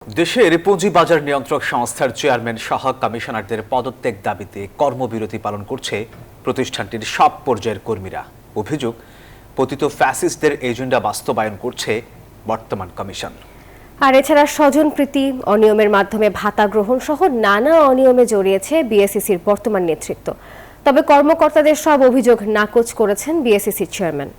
দেশের পুঁজিবাজার নিয়ন্ত্রক সংস্থার চেয়ারম্যান সহ কমিশনারদের পদত্যাগ দাবিতে কর্মবিরতি পালন করছে প্রতিষ্ঠানটির সব পর্যায়ের কর্মীরা। অভিযোগ, পতিত ফ্যাসিস্টদের এজেন্ডা বাস্তবায়ন করছে বর্তমান কমিশন। আর এছাড়া স্বজনপ্রীতি, অনিয়মের মাধ্যমে ভাতা গ্রহণ সহ নানা অনিয়মে জড়িয়েছে বিএসইসির বর্তমান নেতৃত্ব। তবে কর্মকর্তাদের সব অভিযোগ নাকচ করেছেন বিএসইসির চেয়ারম্যান।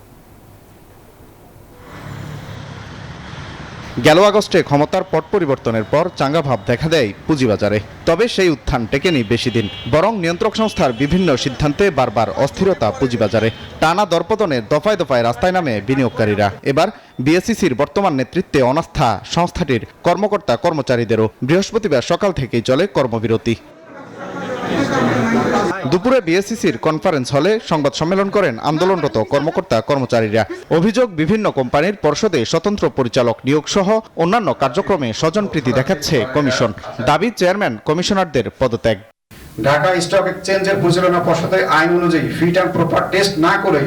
গেল আগস্টে ক্ষমতার পট পরিবর্তনের পর চাঙ্গা ভাব দেখা দেয় পুঁজিবাজারে। তবে সেই উত্থান টেকেনি বেশি দিন, বরং নিয়ন্ত্রক সংস্থার বিভিন্ন সিদ্ধান্তে বারবার অস্থিরতা পুঁজিবাজারে। টানা দরপতনে দফায় দফায় রাস্তায় নামে বিনিয়োগকারীরা। এবার বিএসইসির বর্তমান নেতৃত্বে অনাস্থা সংস্থাটির কর্মকর্তা কর্মচারীদেরও। বৃহস্পতিবার সকাল থেকেই চলে কর্মবিরতি। দুপুরে বিএসইসির কনফারেন্স হলে সংবাদ সম্মেলন করেন আন্দোলনরত কর্মকর্তা কর্মচারীরা। অভিযোগ, বিভিন্ন কোম্পানির পর্ষদে স্বতন্ত্র পরিচালক নিয়োগ সহ অন্যান্য কার্যক্রমে স্বজনপ্রীতি দেখাচ্ছে কমিশন। দাবি, চেয়ারম্যান কমিশনারদের পদত্যাগ। ঢাকা স্টক এক্সচেঞ্জের পরিচালনা পর্ষদের আইন অনুযায়ী ফিট অ্যান্ড প্রপার টেস্ট না করে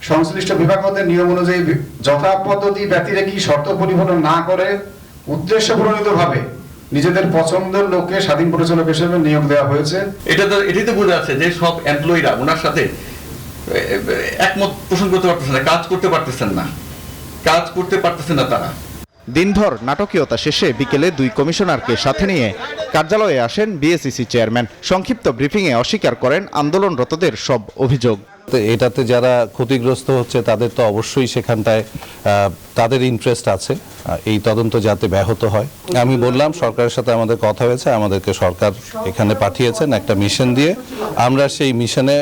সংশ্লিষ্ট বিভাগ হতে নিয়ম অনুযায়ী যথাপদ্ধতি ব্যতিরেকি শর্ত পরিবর্তন না করে উদ্দেশ্য প্রণোদিতভাবে নিজেদের পছন্দের লোককে স্বাধীন পরিচালক হিসেবে নিয়োগ দেওয়া হয়েছে। এটাই তো বোঝা যাচ্ছে যে সব এমপ্লয়িরা ওনার সাথে একমত পোষণ করতে পারতেছেন না, কাজ করতে পারতেছেন না তারা। দিনভর নাটকীয়তা শেষে বিকেলে দুই কমিশনারকে সাথে নিয়ে কার্যালয়ে আসেন বিএসইসি চেয়ারম্যান। সংক্ষিপ্ত ব্রিফিংয়ে অস্বীকার করেন আন্দোলনরতদের সব অভিযোগ। এটাতে যারা ক্ষতিগ্রস্ত হচ্ছে তাদের তো অবশ্যই সেখানটায় তাদের ইন্টারেস্ট আছে, এই তদন্ত যাতে ব্যাহত হয়। আমি বললাম সরকারের সাথে আমাদের কথা হয়েছে, আমাদেরকে সরকার এখানে পাঠিয়েছেন একটা মিশন দিয়ে। আমরা সেই মিশনে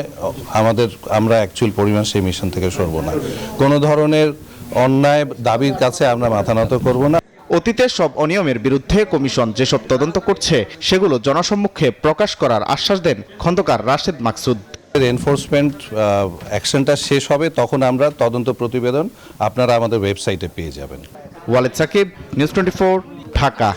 আমরা অ্যাকচুয়াল পরিমাণ সেই মিশন থেকে সরব না। কোনো ধরনের অন্যায় দাবির কাছে আমরা মাথা নত করব না। অতীতের সব অনিয়মের বিরুদ্ধে কমিশন যেসব তদন্ত করছে সেগুলো জনসম্মুখে প্রকাশ করার আশ্বাস দেন খন্দকার রাশেদ মাকসুদ। এনফোর্সমেন্ট অ্যাকশনটা শেষ হবে, তখন আমরা তদন্ত প্রতিবেদন আপনারা আমাদের ওয়েবসাইটে পেয়ে যাবেন। ওয়ালেদ সাকিব, নিউজ 24, ঢাকা।